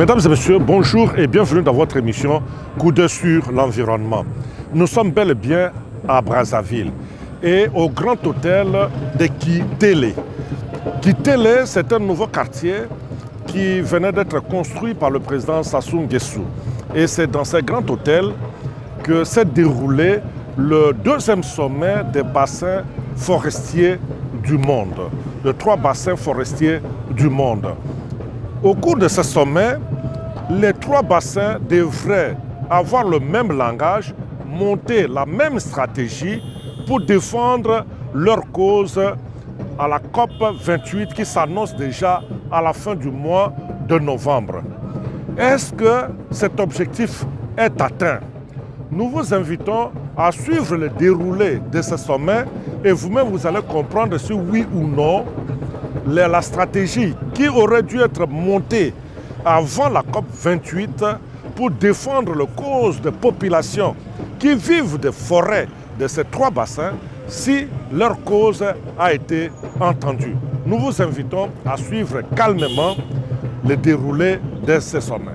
Mesdames et messieurs, bonjour et bienvenue dans votre émission Coup d'œil sur l'environnement. Nous sommes bel et bien à Brazzaville et au Grand Hôtel de Kitele. Kitele, c'est un nouveau quartier qui venait d'être construit par le président Sassou Nguesso. Et c'est dans ce Grand Hôtel que s'est déroulé le deuxième sommet des bassins forestiers du monde, de 3 bassins forestiers du monde. Au cours de ce sommet, les 3 bassins devraient avoir le même langage, monter la même stratégie pour défendre leur cause à la COP 28 qui s'annonce déjà à la fin du mois de novembre. Est-ce que cet objectif est atteint? Nous vous invitons à suivre le déroulé de ce sommet et vous-même vous allez comprendre si oui ou non la stratégie qui aurait dû être montée avant la COP 28 pour défendre la cause des populations qui vivent des forêts de ces 3 bassins, si leur cause a été entendue. Nous vous invitons à suivre calmement le déroulé de ce sommet.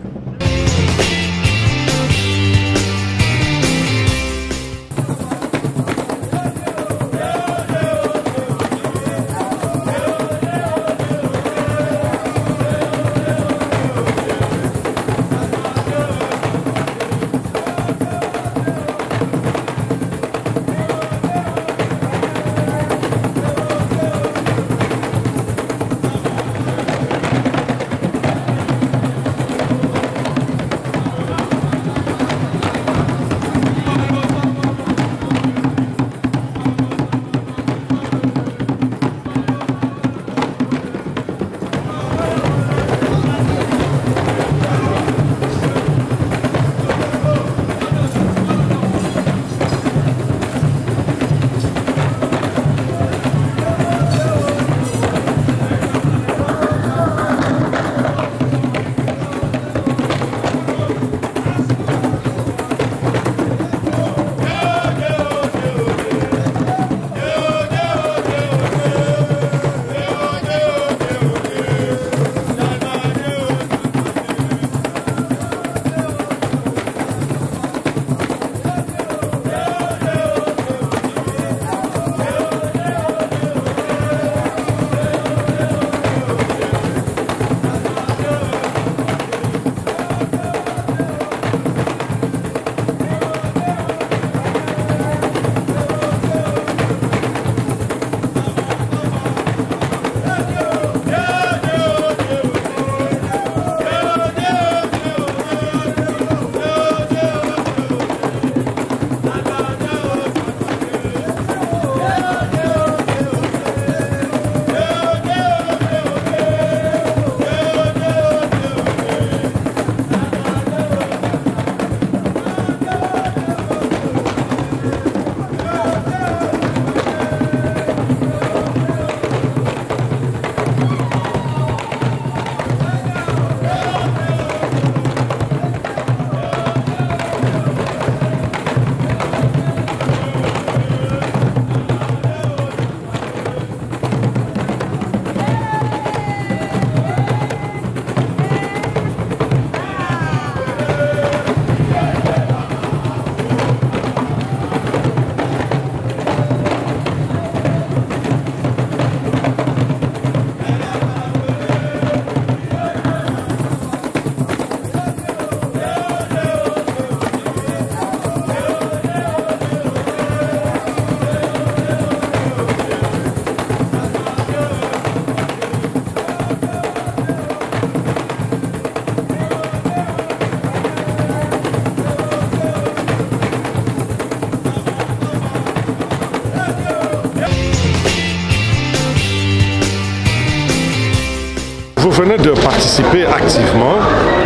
Vous venez de participer activement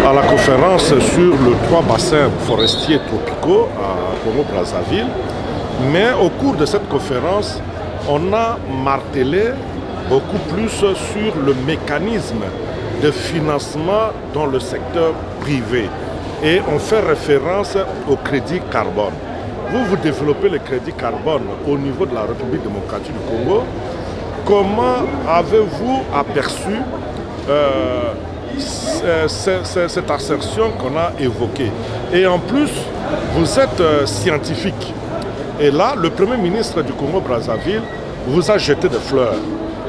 à la conférence sur les 3 bassins forestiers tropicaux à Congo-Brazzaville. Mais au cours de cette conférence, on a martelé beaucoup plus sur le mécanisme de financement dans le secteur privé. Et on fait référence au crédit carbone. Vous développez le crédit carbone au niveau de la République démocratique du Congo. Comment avez-vous aperçu cette assertion qu'on a évoquée. Et en plus, vous êtes scientifique. Et là, le Premier ministre du Congo-Brazzaville vous a jeté des fleurs.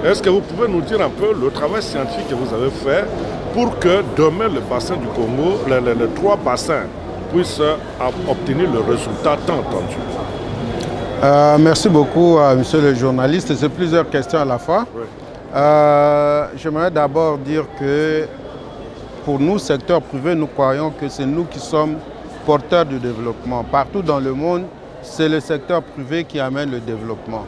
Est-ce que vous pouvez nous dire un peu le travail scientifique que vous avez fait pour que demain le bassin du Congo, les 3 bassins, puissent obtenir le résultat tant attendu? Merci beaucoup, monsieur le journaliste. C'est plusieurs questions à la fois. Oui. J'aimerais d'abord dire que pour nous, secteur privé, nous croyons que c'est nous qui sommes porteurs du développement. Partout dans le monde, c'est le secteur privé qui amène le développement.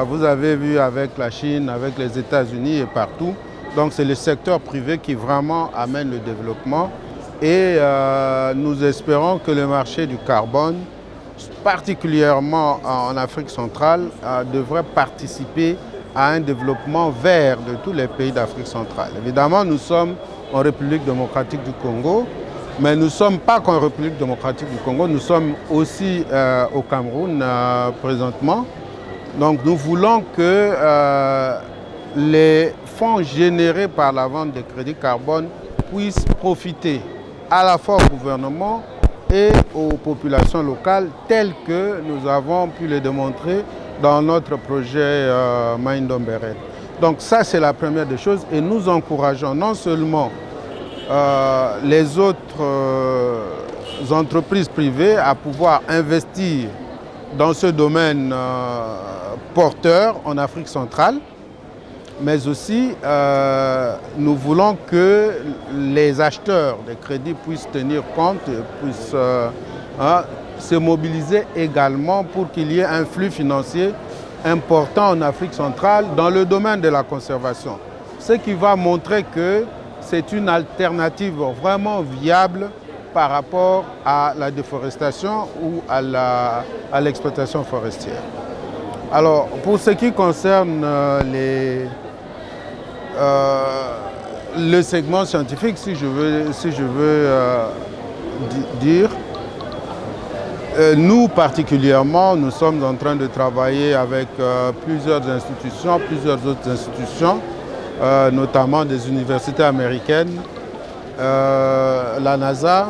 Vous avez vu avec la Chine, avec les États-Unis et partout. Donc c'est le secteur privé qui vraiment amène le développement. Et nous espérons que le marché du carbone, particulièrement en Afrique centrale, devrait participer à un développement vert de tous les pays d'Afrique centrale. Évidemment, nous sommes en République démocratique du Congo, mais nous ne sommes pas qu'en République démocratique du Congo, nous sommes aussi au Cameroun présentement. Donc nous voulons que les fonds générés par la vente des crédits carbone puissent profiter à la fois au gouvernement et aux populations locales, telles que nous avons pu le démontrer dans notre projet Maindomberen. Donc ça, c'est la première des choses. Et nous encourageons non seulement les autres entreprises privées à pouvoir investir dans ce domaine porteur en Afrique centrale, mais aussi nous voulons que les acheteurs de crédits puissent tenir compte, puissent se mobiliser également pour qu'il y ait un flux financier important en Afrique centrale dans le domaine de la conservation. Ce qui va montrer que c'est une alternative vraiment viable par rapport à la déforestation ou à l'exploitation forestière. Alors, pour ce qui concerne le segment scientifique, si je veux dire, nous particulièrement, nous sommes en train de travailler avec plusieurs autres institutions, notamment des universités américaines, la NASA,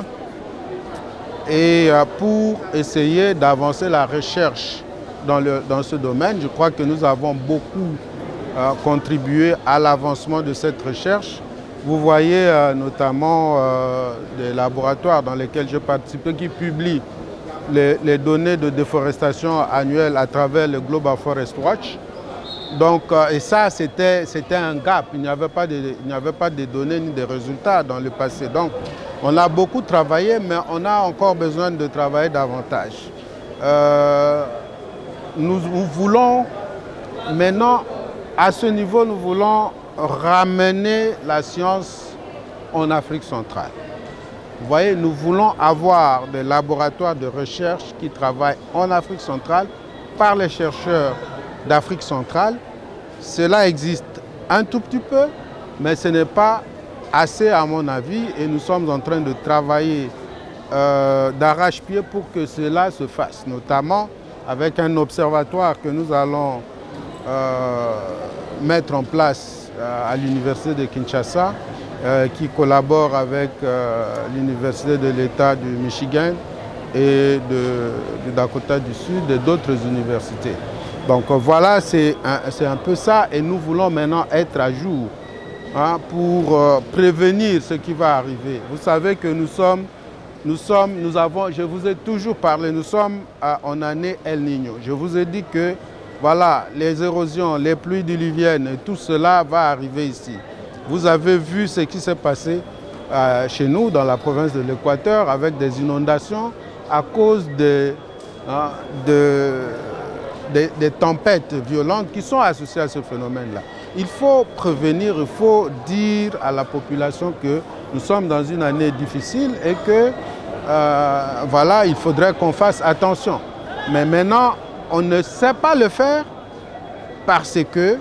et pour essayer d'avancer la recherche dans ce domaine. Je crois que nous avons beaucoup contribué à l'avancement de cette recherche. Vous voyez notamment des laboratoires dans lesquels j'ai participé qui publient les données de déforestation annuelles à travers le Global Forest Watch. Donc, et ça, c'était un gap. Il n'y avait pas de données ni de résultats dans le passé. Donc, on a beaucoup travaillé, mais on a encore besoin de travailler davantage. Nous voulons maintenant, à ce niveau, nous voulons ramener la science en Afrique centrale. Vous voyez, nous voulons avoir des laboratoires de recherche qui travaillent en Afrique centrale par les chercheurs d'Afrique centrale. Cela existe un tout petit peu, mais ce n'est pas assez à mon avis et nous sommes en train de travailler d'arrache-pied pour que cela se fasse, notamment avec un observatoire que nous allons mettre en place à l'université de Kinshasa, qui collabore avec l'université de l'État du Michigan et du Dakota du Sud et d'autres universités. Donc voilà, c'est un peu ça et nous voulons maintenant être à jour pour prévenir ce qui va arriver. Vous savez que nous avons, je vous ai toujours parlé, nous sommes en année El Niño. Je vous ai dit que voilà, les érosions, les pluies diluviennes, et tout cela va arriver ici. Vous avez vu ce qui s'est passé chez nous, dans la province de l'Équateur, avec des inondations à cause des tempêtes violentes qui sont associées à ce phénomène-là. Il faut prévenir, il faut dire à la population que nous sommes dans une année difficile et que voilà, il faudrait qu'on fasse attention. Mais maintenant, on ne sait pas le faire parce que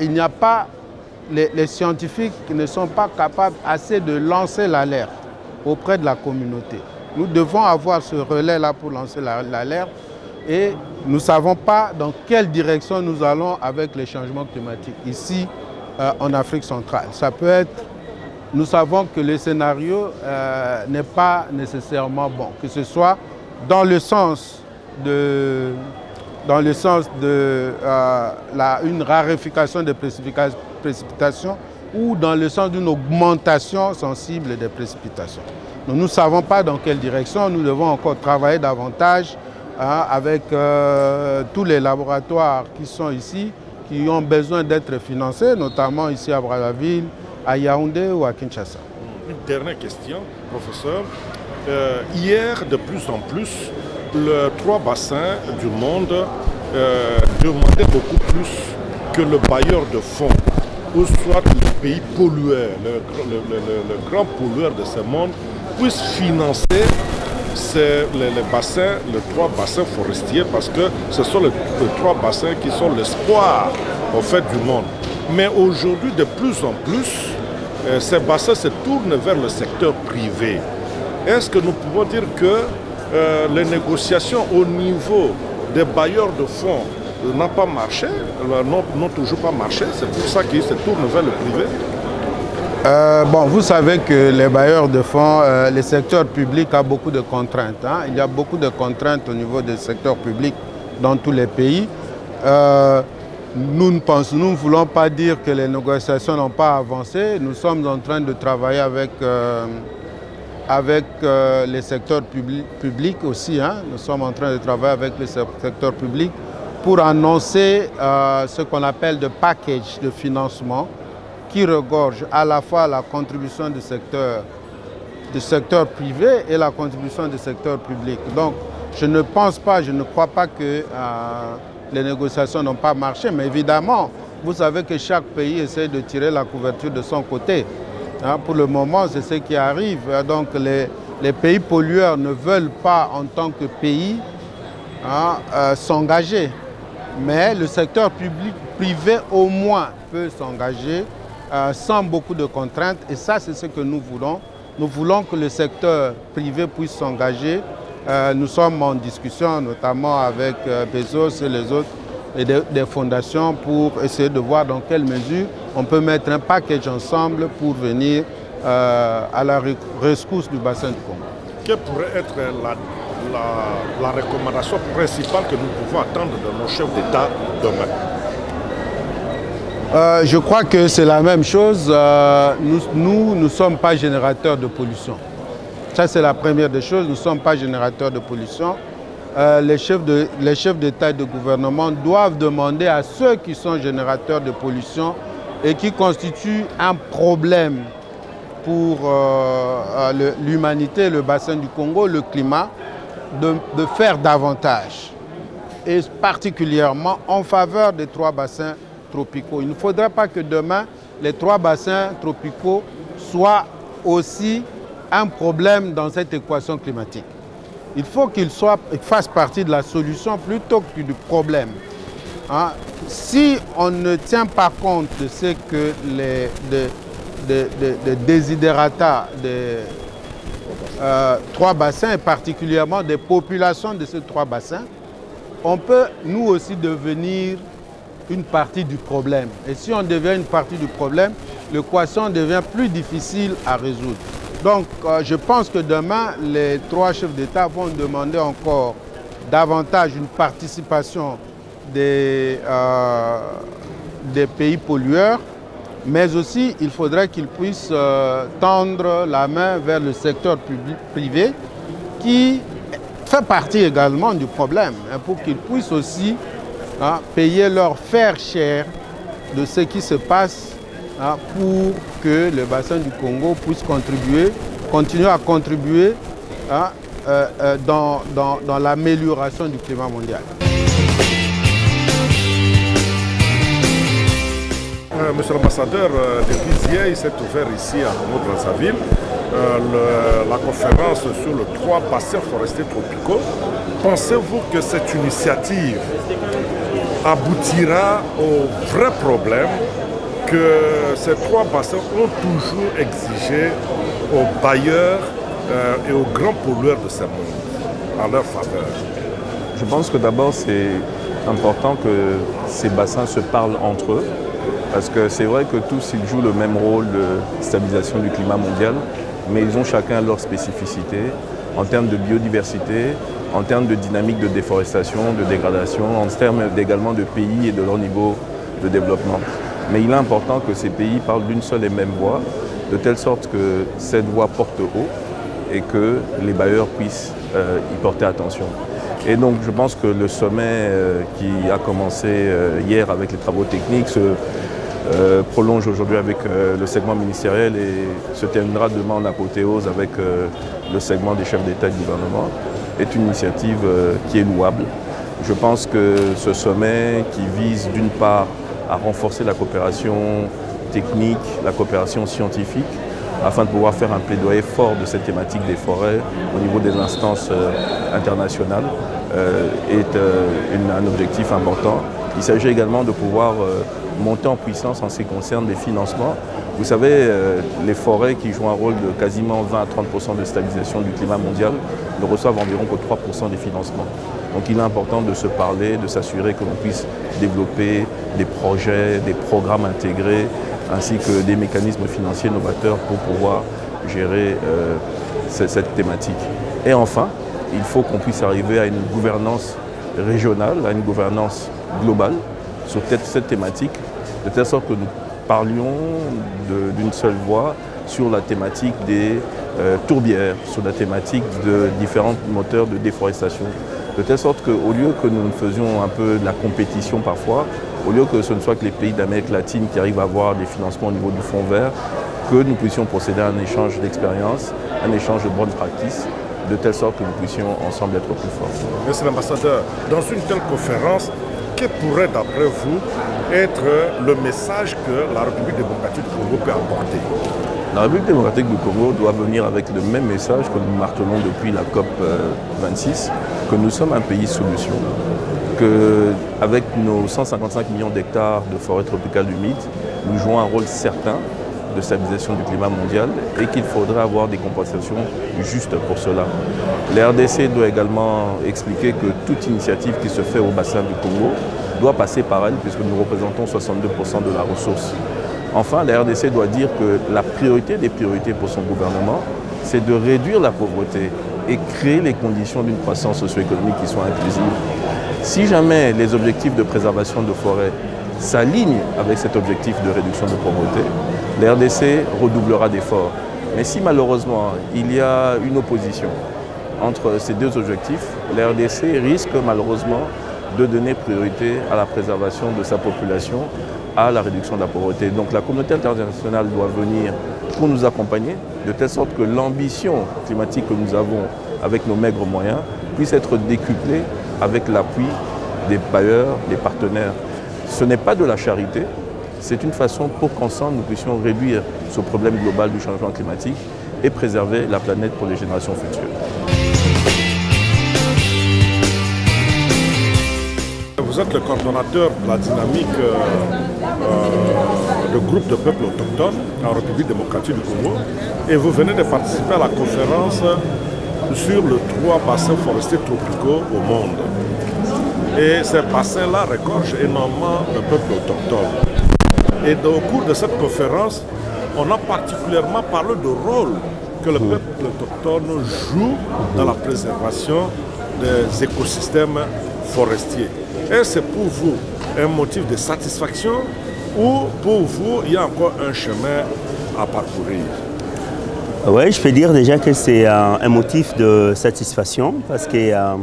il n'y a pas, les scientifiques ne sont pas capables assez de lancer l'alerte auprès de la communauté. Nous devons avoir ce relais-là pour lancer l'alerte et nous ne savons pas dans quelle direction nous allons avec les changements climatiques. Ici, en Afrique centrale. Ça peut être, nous savons que le scénario n'est pas nécessairement bon, que ce soit dans le sens de une raréfaction des précipitations ou dans le sens d'une augmentation sensible des précipitations. Nous ne savons pas dans quelle direction, nous devons encore travailler davantage avec tous les laboratoires qui sont ici, qui ont besoin d'être financés, notamment ici à Brazzaville, à Yaoundé ou à Kinshasa. Une dernière question, professeur. Hier, de plus en plus, les 3 bassins du monde demandaient beaucoup plus que le bailleur de fonds, ou soit le pays pollueur, le grand pollueur de ce monde, puisse financer les bassins, les 3 bassins forestiers, parce que ce sont les 3 bassins qui sont l'espoir au fait du monde. Mais aujourd'hui, de plus en plus, ces bassins se tournent vers le secteur privé. Est-ce que nous pouvons dire que les négociations au niveau des bailleurs de fonds n'ont pas marché, n'ont toujours pas marché? C'est pour ça qu'ils se tournent vers le privé? Bon, vous savez que les bailleurs de fonds, le secteur public a beaucoup de contraintes. Il y a beaucoup de contraintes au niveau du secteur public dans tous les pays. Nous ne voulons pas dire que les négociations n'ont pas avancé. Nous sommes en train de travailler avec les secteurs publics aussi. Nous sommes en train de travailler avec le secteur public pour annoncer ce qu'on appelle de package de financement qui regorge à la fois la contribution du secteur privé et la contribution du secteur public. Donc, je ne crois pas que les négociations n'ont pas marché, mais évidemment, vous savez que chaque pays essaie de tirer la couverture de son côté. Pour le moment, c'est ce qui arrive. Donc, les pays pollueurs ne veulent pas, en tant que pays, s'engager. Mais le secteur privé, au moins, peut s'engager sans beaucoup de contraintes. Et ça, c'est ce que nous voulons. Nous voulons que le secteur privé puisse s'engager. Nous sommes en discussion, notamment avec Bezos et les autres, et des fondations pour essayer de voir dans quelle mesure on peut mettre un package ensemble pour venir à la rescousse du bassin du Congo. Quelle pourrait être la recommandation principale que nous pouvons attendre de nos chefs d'État demain? Je crois que c'est la même chose. Nous ne sommes pas générateurs de pollution. Ça, c'est la première des choses. Nous ne sommes pas générateurs de pollution. Les chefs d'État et de gouvernement doivent demander à ceux qui sont générateurs de pollution et qui constituent un problème pour l'humanité, le bassin du Congo, le climat, de faire davantage. Et particulièrement en faveur des 3 bassins tropicaux. Il ne faudrait pas que demain, les 3 bassins tropicaux soient aussi un problème dans cette équation climatique. Il faut qu'ils fassent partie de la solution plutôt que du problème. Si on ne tient pas compte de ce que les desiderata des 3 bassins, et particulièrement des populations de ces 3 bassins, on peut nous aussi devenir une partie du problème. Et si on devient une partie du problème, l'équation devient plus difficile à résoudre. Donc, je pense que demain, les 3 chefs d'État vont demander encore davantage une participation des pays pollueurs, mais aussi il faudrait qu'ils puissent tendre la main vers le secteur privé qui fait partie également du problème, pour qu'ils puissent aussi payer leur fair share de ce qui se passe pour que le bassin du Congo puisse continuer à contribuer dans l'amélioration du climat mondial. Monsieur l'ambassadeur, depuis hier, il s'est ouvert ici à Brazzaville la conférence sur les 3 bassins forestiers tropicaux. Pensez-vous que cette initiative aboutira au vrai problème que ces 3 bassins ont toujours exigé aux bailleurs et aux grands pollueurs de ce monde, en leur faveur? Je pense que d'abord c'est important que ces bassins se parlent entre eux Parce que c'est vrai que tous ils jouent le même rôle de stabilisation du climat mondial, mais ils ont chacun leur spécificité en termes de biodiversité, en termes de dynamique de déforestation, de dégradation, en termes également de pays et de leur niveau de développement. Mais il est important que ces pays parlent d'une seule et même voix, de telle sorte que cette voix porte haut et que les bailleurs puissent y porter attention. Et donc je pense que le sommet qui a commencé hier avec les travaux techniques se prolonge aujourd'hui avec le segment ministériel et se terminera demain en apothéose avec le segment des chefs d'État et de gouvernement, est une initiative qui est louable. Je pense que ce sommet qui vise d'une part à renforcer la coopération technique, la coopération scientifique, afin de pouvoir faire un plaidoyer fort de cette thématique des forêts au niveau des instances internationales, est un objectif important. Il s'agit également de pouvoir monter en puissance en ce qui concerne les financements. Vous savez, les forêts qui jouent un rôle de quasiment 20 à 30% de stabilisation du climat mondial ne reçoivent environ que 3% des financements. Donc il est important de se parler, de s'assurer que l'on puisse développer des projets, des programmes intégrés, ainsi que des mécanismes financiers novateurs pour pouvoir gérer cette thématique. Et enfin, il faut qu'on puisse arriver à une gouvernance régionale, à une gouvernance globale sur cette thématique, de telle sorte que nous parlions d'une seule voix sur la thématique des tourbières, sur la thématique de différents moteurs de déforestation. De telle sorte qu'au lieu que nous faisions un peu de la compétition parfois, au lieu que ce ne soit que les pays d'Amérique latine qui arrivent à avoir des financements au niveau du fonds vert, que nous puissions procéder à un échange d'expériences, un échange de bonnes pratiques, de telle sorte que nous puissions ensemble être plus forts. Monsieur l'ambassadeur, dans une telle conférence, quel pourrait d'après vous être le message que la République démocratique du Congo peut apporter? La République démocratique du Congo doit venir avec le même message que nous martelons depuis la COP 26, que nous sommes un pays solution, qu'avec nos 155 millions d'hectares de forêts tropicales humides, nous jouons un rôle certain de stabilisation du climat mondial et qu'il faudrait avoir des compensations justes pour cela. La RDC doit également expliquer que toute initiative qui se fait au bassin du Congo doit passer par elle puisque nous représentons 62% de la ressource. Enfin, la RDC doit dire que la priorité des priorités pour son gouvernement, c'est de réduire la pauvreté et créer les conditions d'une croissance socio-économique qui soit inclusive. Si jamais les objectifs de préservation de forêts s'alignent avec cet objectif de réduction de pauvreté, la RDC redoublera d'efforts. Mais si malheureusement il y a une opposition entre ces deux objectifs, la RDC risque malheureusement de donner priorité à la préservation de sa population, à la réduction de la pauvreté. Donc la communauté internationale doit venir pour nous accompagner, de telle sorte que l'ambition climatique que nous avons avec nos maigres moyens puisse être décuplée avec l'appui des bailleurs, des partenaires. Ce n'est pas de la charité, c'est une façon pour qu'ensemble nous puissions réduire ce problème global du changement climatique et préserver la planète pour les générations futures. Vous êtes le coordonnateur de la dynamique de groupe de peuples autochtones en République démocratique du Congo et vous venez de participer à la conférence sur les 3 bassins forestiers tropicaux au monde. Et ces bassins-là regorgent énormément de peuples autochtones. Et au cours de cette conférence, on a particulièrement parlé du rôle que le peuple autochtone joue dans la préservation des écosystèmes forestiers. Et c'est pour vous un motif de satisfaction ou pour vous, il y a encore un chemin à parcourir? Oui, je peux dire déjà que c'est un motif de satisfaction parce qu'à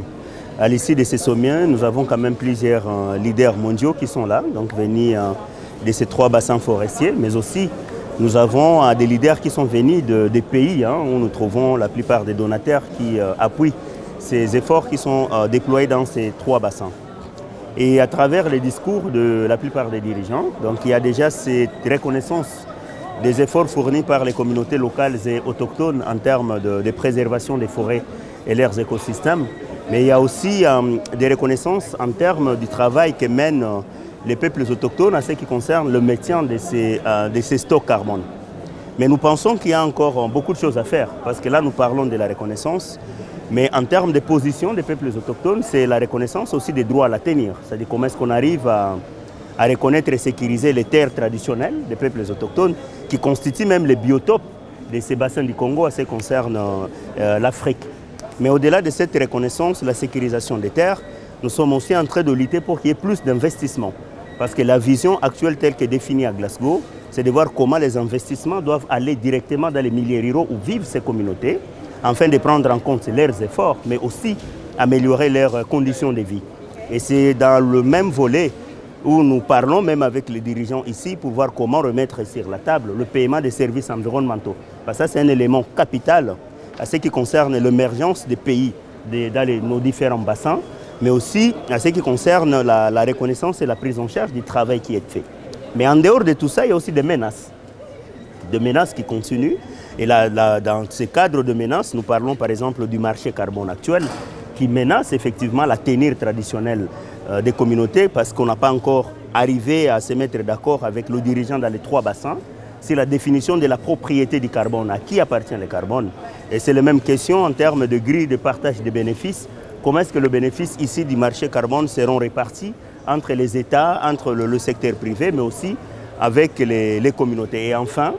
l'issue de ces sommets, nous avons quand même plusieurs leaders mondiaux qui sont là, donc venus de ces 3 bassins forestiers, mais aussi nous avons des leaders qui sont venus des pays où nous trouvons la plupart des donateurs qui appuient ces efforts qui sont déployés dans ces 3 bassins. Et à travers les discours de la plupart des dirigeants, donc il y a déjà cette reconnaissance des efforts fournis par les communautés locales et autochtones en termes de préservation des forêts et leurs écosystèmes. Mais il y a aussi des reconnaissances en termes du travail que mènent les peuples autochtones en ce qui concerne le maintien de ces stocks carbone. Mais nous pensons qu'il y a encore beaucoup de choses à faire parce que là nous parlons de la reconnaissance. Mais en termes de position des peuples autochtones, c'est la reconnaissance aussi des droits à la tenir. C'est-à-dire comment est-ce qu'on arrive à reconnaître et sécuriser les terres traditionnelles des peuples autochtones qui constituent même les biotopes de ces bassins du Congo en ce qui concerne l'Afrique. Mais au-delà de cette reconnaissance, la sécurisation des terres, nous sommes aussi en train de lutter pour qu'il y ait plus d'investissements. Parce que la vision actuelle telle que définie à Glasgow, c'est de voir comment les investissements doivent aller directement dans les milieux ruraux où vivent ces communautés, afin de prendre en compte leurs efforts, mais aussi améliorer leurs conditions de vie. Et c'est dans le même volet où nous parlons même avec les dirigeants ici pour voir comment remettre sur la table le paiement des services environnementaux. Parce que ça, c'est un élément capital à ce qui concerne l'émergence des pays dans nos différents bassins, mais aussi à ce qui concerne la reconnaissance et la prise en charge du travail qui est fait. Mais en dehors de tout ça, il y a aussi des menaces qui continuent. Et là, dans ce cadre de menaces, nous parlons par exemple du marché carbone actuel qui menace effectivement la tenue traditionnelle des communautés parce qu'on n'a pas encore arrivé à se mettre d'accord avec le dirigeant dans les 3 bassins. C'est la définition de la propriété du carbone, à qui appartient le carbone. Et c'est la même question en termes de grille de partage des bénéfices. Comment est-ce que les bénéfices ici du marché carbone seront répartis entre les États, entre le secteur privé, mais aussi avec les communautés. Et enfin,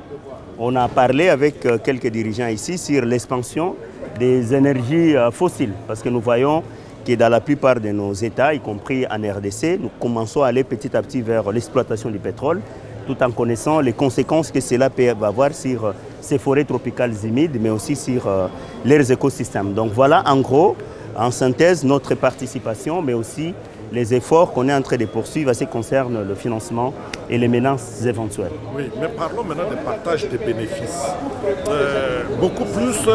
on a parlé avec quelques dirigeants ici sur l'expansion des énergies fossiles, parce que nous voyons que dans la plupart de nos États, y compris en RDC, nous commençons à aller petit à petit vers l'exploitation du pétrole, tout en connaissant les conséquences que cela peut avoir sur ces forêts tropicales humides, mais aussi sur leurs écosystèmes. Donc voilà en gros, en synthèse, notre participation, mais aussi les efforts qu'on est en train de poursuivre à ce qui concerne le financement et les menaces éventuelles. Oui, mais parlons maintenant du partage des bénéfices. Beaucoup plus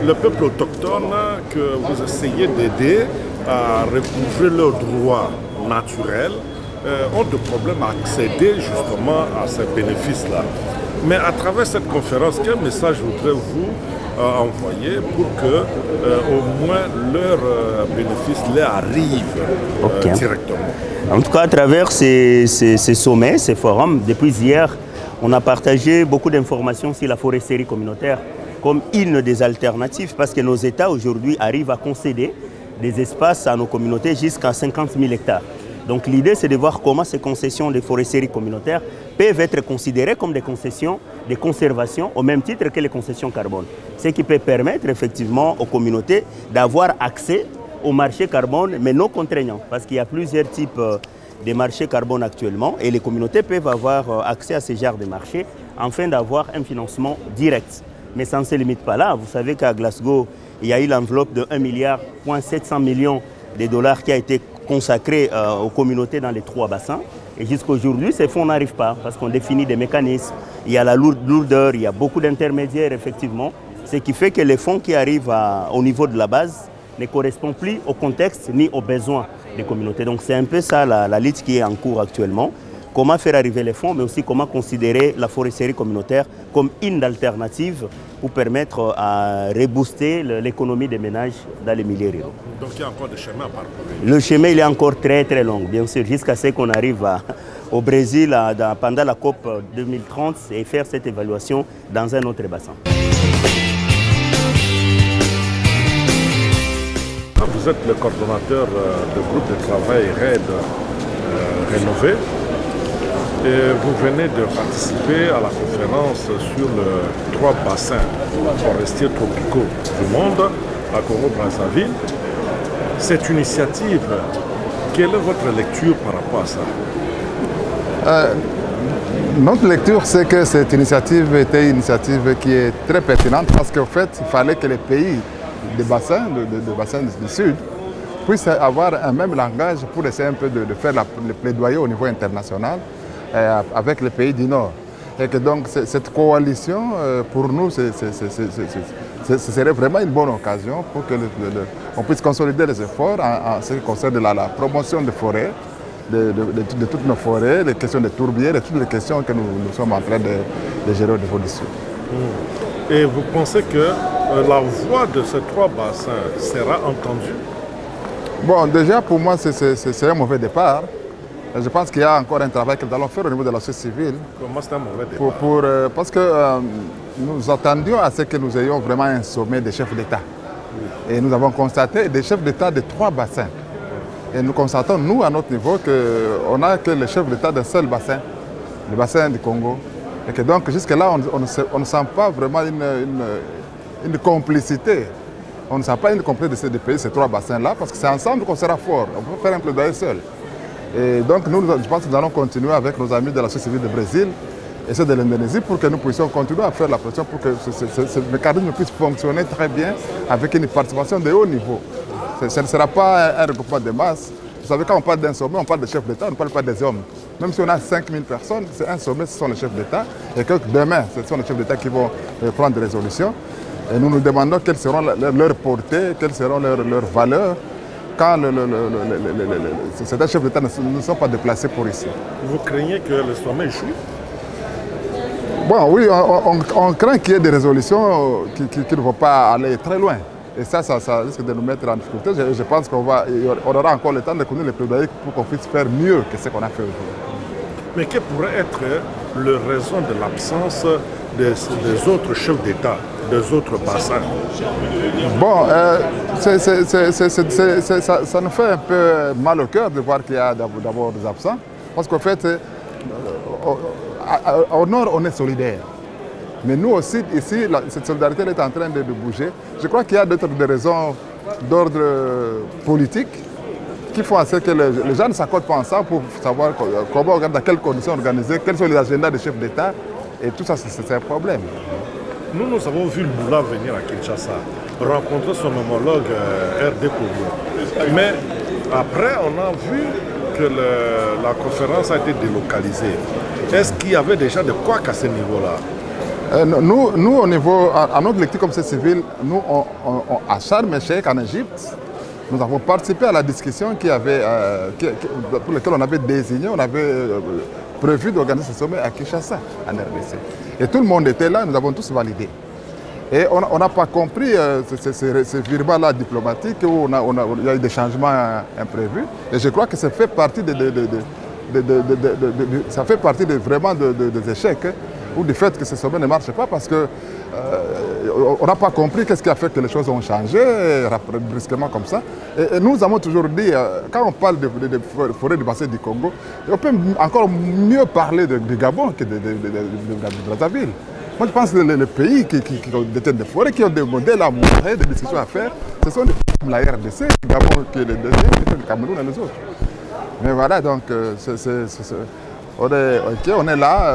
le peuple autochtone que vous essayez d'aider à recouvrer leurs droits naturels ont de problèmes à accéder justement à ces bénéfices-là. Mais à travers cette conférence, quel message voudrez-vous envoyer pour que au moins leurs bénéfices les arrivent directement? En tout cas, à travers ces sommets, ces forums, depuis hier, on a partagé beaucoup d'informations sur la foresterie communautaire comme une des alternatives parce que nos États aujourd'hui arrivent à concéder des espaces à nos communautés jusqu'à 50 000 hectares. Donc l'idée, c'est de voir comment ces concessions de foresterie communautaire peuvent être considérées comme des concessions de conservation au même titre que les concessions carbone. Ce qui peut permettre effectivement aux communautés d'avoir accès au marché carbone, mais non contraignant, parce qu'il y a plusieurs types de marchés carbone actuellement et les communautés peuvent avoir accès à ces genres de marchés afin d'avoir un financement direct. Mais ça ne se limite pas là. Vous savez qu'à Glasgow, il y a eu l'enveloppe de 1,7 milliard de dollars qui a été consacré aux communautés dans les 3 bassins. Et jusqu'à aujourd'hui, ces fonds n'arrivent pas parce qu'on définit des mécanismes. Il y a la lourdeur, il y a beaucoup d'intermédiaires, effectivement. Ce qui fait que les fonds qui arrivent au niveau de la base ne correspondent plus au contexte ni aux besoins des communautés. Donc c'est un peu ça la lutte qui est en cours actuellement. Comment faire arriver les fonds, mais aussi comment considérer la foresterie communautaire comme une alternative pour permettre à rebooster l'économie des ménages dans les milieux ruraux. Donc il y a encore des chemins à parcourir. Le chemin il est encore très très long, bien sûr, jusqu'à ce qu'on arrive au Brésil pendant la COP 2030 et faire cette évaluation dans un autre bassin. Vous êtes le coordonnateur du groupe de travail RED Rénové. Et vous venez de participer à la conférence sur les 3 bassins forestiers tropicaux du monde, à Congo-Brazzaville. Cette initiative, quelle est votre lecture par rapport à ça? Notre lecture, c'est que cette initiative était une initiative qui est très pertinente parce qu'en fait, il fallait que les pays des bassins, du Sud, puissent avoir un même langage pour essayer un peu de faire le plaidoyer au niveau international avec les pays du Nord. Et que donc cette coalition, pour nous, ce serait vraiment une bonne occasion pour que on puisse consolider les efforts en ce qui concerne la promotion des forêts, de toutes nos forêts, les questions des tourbières, et toutes les questions que nous sommes en train de gérer au niveau du Sud. Et vous pensez que la voix de ces 3 bassins sera entendue? Bon, déjà pour moi, c'est un mauvais départ. Je pense qu'il y a encore un travail que nous allons faire au niveau de la société civile. Comment c'est un mauvais départ? Parce que nous attendions à ce que nous ayons vraiment un sommet des chefs d'État. Et nous avons constaté des chefs d'État de 3 bassins. Et nous constatons, nous, à notre niveau, qu'on n'a que le chef d'État d'un seul bassin, le bassin du Congo. Et que donc, jusque-là, on ne sent pas vraiment une complicité. On ne sent pas une complicité de ces pays, ces trois bassins-là, parce que c'est ensemble qu'on sera fort. On peut faire un plaidoyer seul. Et donc, nous, je pense que nous allons continuer avec nos amis de la société civile du Brésil et ceux de l'Indonésie pour que nous puissions continuer à faire la pression pour que ce mécanisme puisse fonctionner très bien avec une participation de haut niveau. Ce ne sera pas un regroupement de masse. Vous savez, quand on parle d'un sommet, on parle de chefs d'État, on ne parle pas des hommes. Même si on a 5000 personnes, c'est un sommet, ce sont les chefs d'État. Et que demain, ce sont les chefs d'État qui vont prendre des résolutions. Et nous nous demandons quelles seront leurs portées, quelles seront leurs valeurs, quand certains chefs d'État ne sont pas déplacés pour ici. Vous craignez que le sommet échoue? Bon, oui, on craint qu'il y ait des résolutions qui ne vont pas aller très loin. Et ça risque de nous mettre en difficulté. Je pense qu'on aura encore le temps de connaître les plaidoyers pour qu'on puisse faire mieux que ce qu'on a fait aujourd'hui. Mais quelle pourrait être la raison de l'absence des autres chefs d'État, des autres bassins? Bon, ça nous fait un peu mal au cœur de voir qu'il y a d'abord des absents. Parce qu'en fait, au nord, on est solidaire. Mais nous aussi, ici, cette solidarité est en train de bouger. Je crois qu'il y a d'autres raisons d'ordre politique qui font en sorte que les gens ne s'accordent pas ensemble pour savoir comment, dans quelles conditions organiser, quels sont les agendas des chefs d'État. Et tout ça, c'est un problème. Nous avons vu le Moula venir à Kinshasa, rencontrer son homologue RD Congo. Mais après, on a vu que la conférence a été délocalisée. Est-ce qu'il y avait déjà de quoi à ce niveau-là? Nous, au niveau, à notre lecture comme c'est civil, nous, à Sharm el-Sheikh, en Égypte, nous avons participé à la discussion pour laquelle on avait désigné, on avait prévu d'organiser ce sommet à Kinshasa, en RDC. Et tout le monde était là, nous avons tous validé. Et on n'a pas compris ce virement-là diplomatique où il y a eu des changements imprévus. Et je crois que ça fait partie vraiment des échecs, ou du fait que ce sommet ne marche pas parce qu'on n'a pas compris qu'est-ce qui a fait que les choses ont changé brusquement comme ça. Et nous avons toujours dit, quand on parle de forêt du bassin du Congo, on peut encore mieux parler du Gabon que de Brazzaville. Moi, je pense que les pays qui détiennent des forêts, qui ont des modèles à montrer, des discussions à faire, ce sont des pays comme la RDC, le Gabon qui est le deuxième, le Cameroun et les autres. Mais voilà, donc, on est là.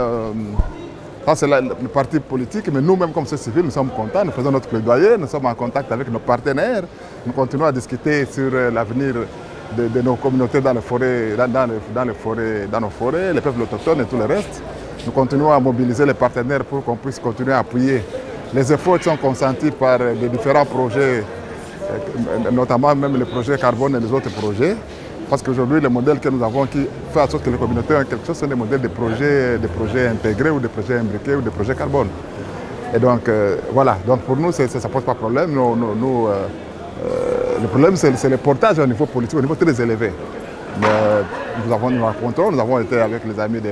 Ça, c'est le parti politique, mais nous-mêmes, comme société civile, nous sommes contents, nous faisons notre plaidoyer, nous sommes en contact avec nos partenaires, nous continuons à discuter sur l'avenir de nos communautés dans les forêts, dans nos forêts, les peuples autochtones et tout le reste. Nous continuons à mobiliser les partenaires pour qu'on puisse continuer à appuyer les efforts qui sont consentis par les différents projets, notamment même les projets carbone et les autres projets. Parce qu'aujourd'hui, le modèle que nous avons qui fait en sorte que les communautés ont quelque chose, sont des modèles de projets intégrés ou des projets imbriqués ou des projets carbone. Et donc, voilà. Donc pour nous, ça ne pose pas de problème. Le problème, c'est le portage au niveau politique, au niveau très élevé. Nous rencontrons, nous avons été avec les amis de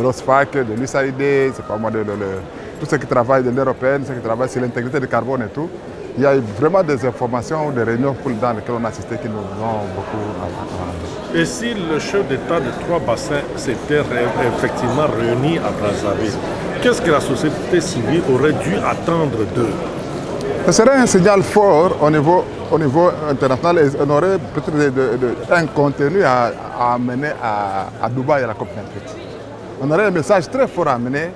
l'OSFAC, de l'USAID, c'est pas moi, tous ceux qui travaillent de l'Union européenne, ceux qui travaillent sur l'intégrité du carbone et tout. Il y a eu vraiment des informations, des réunions dans lesquelles on a assisté qui nous ont beaucoup avantagé. Et si le chef d'État de trois bassins s'était effectivement réuni à Brazzaville, qu'est-ce que la société civile aurait dû attendre d'eux? Ce serait un signal fort au niveau international et on aurait peut-être un contenu à amener à Dubaï à la COP28. On aurait un message très fort à amener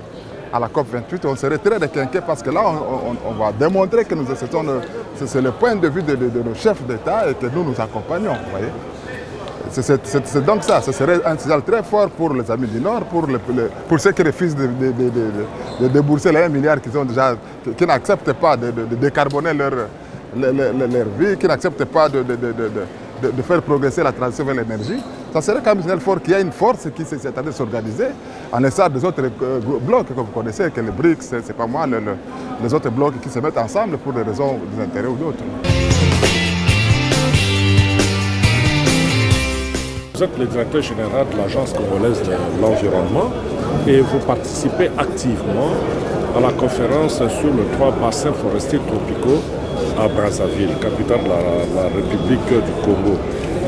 à la COP28, on serait très requinqués parce que là, on va démontrer que c'est le point de vue de nos chefs d'État et que nous nous accompagnons. Vous voyez. C'est donc ça, ce serait un signal très fort pour les amis du Nord, pour ceux qui refusent de débourser les 1 milliard qu'ils ont déjà, qui n'acceptent pas de décarboner leur vie, qui n'acceptent pas de faire progresser la transition vers l'énergie. Ça serait quand même un signal fort qu'il y a une force qui s'est en train de s'organiser, en l'instar des autres blocs que vous connaissez, que les BRICS, c'est pas moi, les autres blocs qui se mettent ensemble pour des raisons d'intérêt ou d'autres. Vous êtes le directeur général de l'Agence congolaise de l'environnement et vous participez activement à la conférence sur les 3 bassins forestiers tropicaux à Brazzaville, capitale de la République du Congo.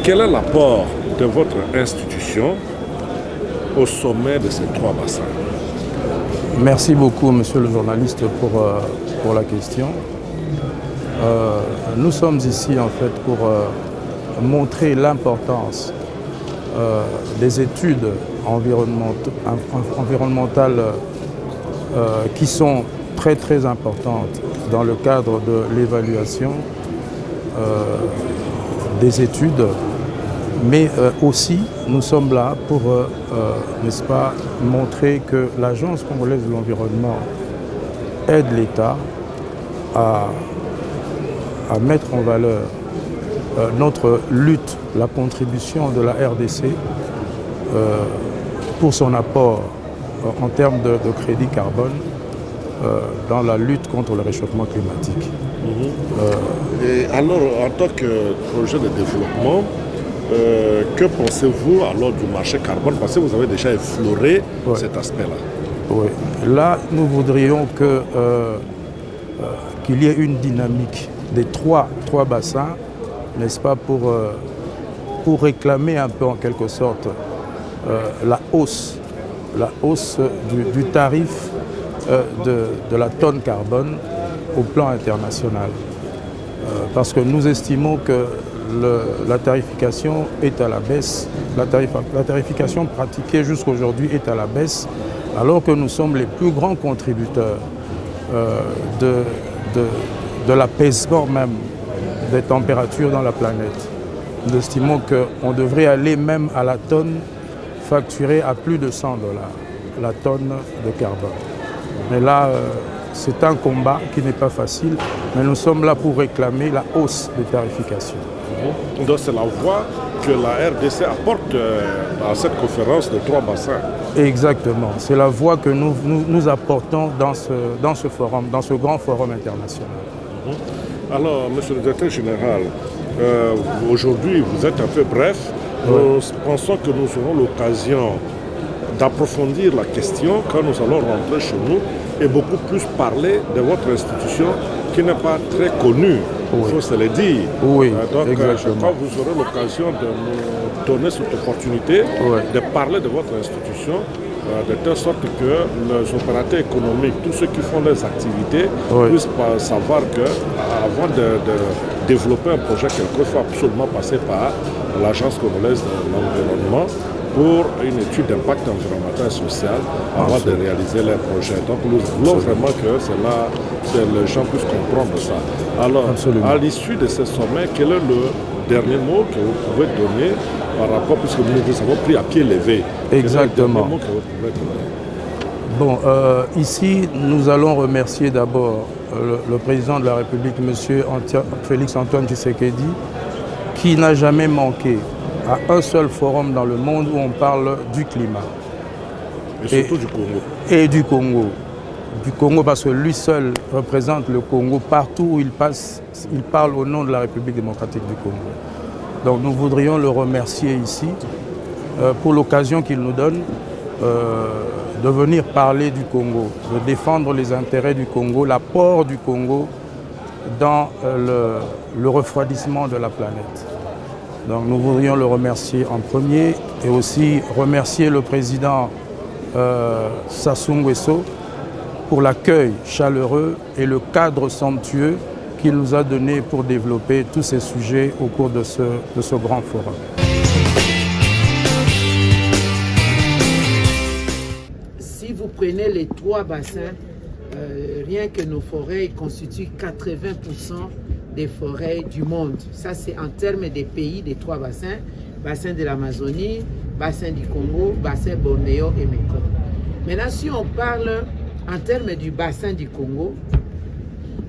Quel est l'apport de votre institution au sommet de ces 3 bassins? Merci beaucoup, monsieur le journaliste, pour la question. Nous sommes ici en fait pour montrer l'importance des études environnementales qui sont très importantes dans le cadre de l'évaluation des études. Mais aussi, nous sommes là pour, n'est-ce pas, montrer que l'Agence congolaise de l'environnement aide l'État à mettre en valeur notre lutte, la contribution de la RDC pour son apport en termes de crédit carbone dans la lutte contre le réchauffement climatique. Et alors, en tant que projet de développement, que pensez-vous alors du marché carbone? Parce que vous avez déjà effleuré cet aspect-là. Oui. Là, nous voudrions qu'il y ait une dynamique des trois bassins, n'est-ce pas, pour réclamer un peu en quelque sorte la hausse du tarif de la tonne carbone au plan international. Parce que nous estimons que la tarification est à la baisse, la tarification pratiquée jusqu'aujourd'hui est à la baisse, alors que nous sommes les plus grands contributeurs de l'apaisement même des températures dans la planète. Nous estimons qu'on devrait aller même à la tonne facturée à plus de 100 $, la tonne de carbone. Mais là, c'est un combat qui n'est pas facile, mais nous sommes là pour réclamer la hausse des tarifications. Donc c'est la voix que la RDC apporte à cette conférence de 3 bassins. Exactement, c'est la voix que nous apportons dans ce forum, dans ce grand forum international. Alors, monsieur le directeur général, aujourd'hui vous êtes un peu bref. Nous pensons que nous aurons l'occasion d'approfondir la question quand nous allons rentrer chez nous et beaucoup plus parler de votre institution qui n'est pas très connue, il faut se le dire. Oui, donc exactement. je crois que vous aurez l'occasion de nous donner cette opportunité de parler de votre institution, de telle sorte que les opérateurs économiques, tous ceux qui font les activités, puissent savoir qu'avant de développer un projet quelconque, il faut absolument passer par l'Agence congolaise de l'environnement pour une étude d'impact environnemental et social avant de réaliser les projets. Donc nous voulons vraiment que les gens puissent comprendre ça. Alors, à l'issue de ce sommet, quel est le dernier mot que vous pouvez donner par rapport, puisque nous avons pris à pied levé? Exactement. Quel est le dernier mot que vous pouvez donner? Bon, ici, nous allons remercier d'abord le président de la République, M. Félix Antoine Tshisekedi, qui n'a jamais manqué à un seul forum dans le monde où on parle du climat. Et surtout du Congo. Et du Congo. Du Congo, parce que lui seul représente le Congo partout où il passe. Il parle au nom de la République démocratique du Congo. Donc nous voudrions le remercier ici pour l'occasion qu'il nous donne de venir parler du Congo, de défendre les intérêts du Congo, l'apport du Congo dans le refroidissement de la planète. Donc nous voudrions le remercier en premier et aussi remercier le président Sassou Nguesso pour l'accueil chaleureux et le cadre somptueux qu'il nous a donné pour développer tous ces sujets au cours de ce grand forum. Si vous prenez les 3 bassins, rien que nos forêts constituent 80% des forêts du monde. Ça, c'est en termes des pays des 3 bassins. Bassin de l'Amazonie, bassin du Congo, bassin Bornéo et Mekong. Maintenant, si on parle en termes du bassin du Congo,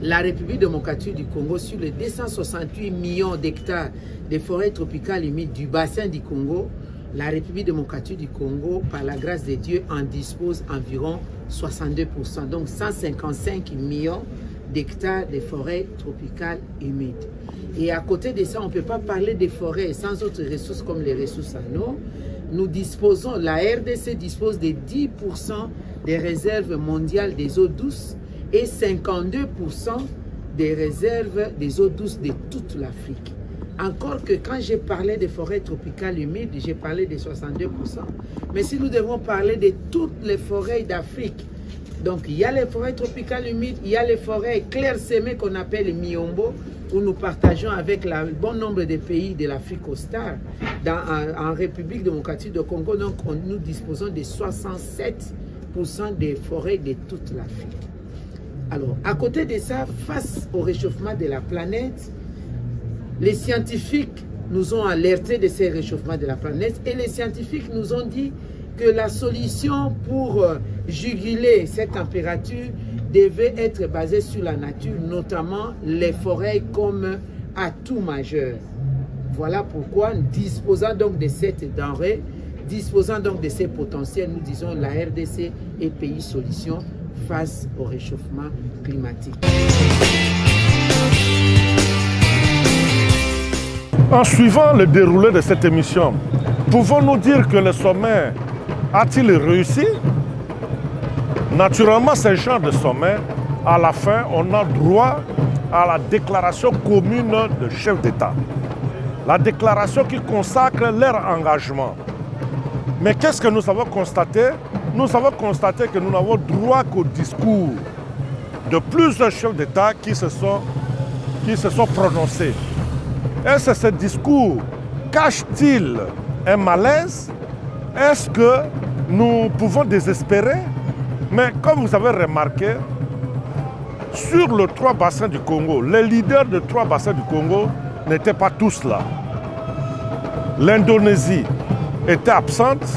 la République démocratique du Congo, sur les 268 millions d'hectares de forêts tropicales humides du bassin du Congo, la République démocratique du Congo, par la grâce de Dieu, en dispose environ 62%, donc 155 millions d'hectares de forêts tropicales humides. Et à côté de ça, on ne peut pas parler des forêts sans autres ressources comme les ressources en eau. Nous disposons, la RDC dispose de 10% des réserves mondiales des eaux douces et 52% des réserves des eaux douces de toute l'Afrique. Encore que quand j'ai parlé des forêts tropicales humides, j'ai parlé des 62%. Mais si nous devons parler de toutes les forêts d'Afrique, donc il y a les forêts tropicales humides, il y a les forêts clairsemées qu'on appelle Miombo, où nous partageons avec un bon nombre de pays de l'Afrique austale. En République démocratique du Congo, donc, nous disposons de 67% des forêts de toute l'Afrique. Alors, à côté de ça, face au réchauffement de la planète, les scientifiques nous ont alertés de ces réchauffements de la planète et les scientifiques nous ont dit que la solution pour juguler cette température devait être basée sur la nature, notamment les forêts comme atout majeur. Voilà pourquoi, disposant donc de cette denrée, disposant donc de ces potentiels, nous disons la RDC est pays solution face au réchauffement climatique. En suivant le déroulé de cette émission, pouvons-nous dire que le sommet a-t-il réussi? Naturellement, ce genre de sommet, à la fin, on a droit à la déclaration commune de chefs d'État. La déclaration qui consacre leur engagement. Mais qu'est-ce que nous avons constaté? Nous avons constaté que nous n'avons droit qu'au discours de plusieurs chefs d'État qui se sont prononcés. Est-ce que ce discours cache-t-il un malaise? Est-ce que nous pouvons désespérer? Mais comme vous avez remarqué, sur les 3 bassins du Congo, les leaders des 3 bassins du Congo n'étaient pas tous là. L'Indonésie était absente,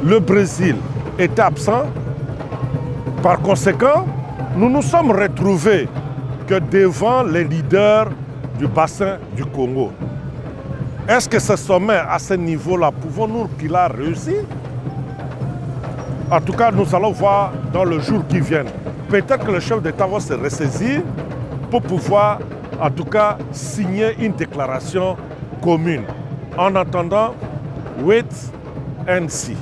le Brésil était absent. Par conséquent, nous nous sommes retrouvés que devant les leaders du bassin du Congo. Est-ce que ce sommet, à ce niveau-là, pouvons-nous qu'il a réussi? En tout cas, nous allons voir dans le jour qui vient. Peut-être que le chef d'État va se ressaisir pour pouvoir, en tout cas, signer une déclaration commune. En attendant, wait and see.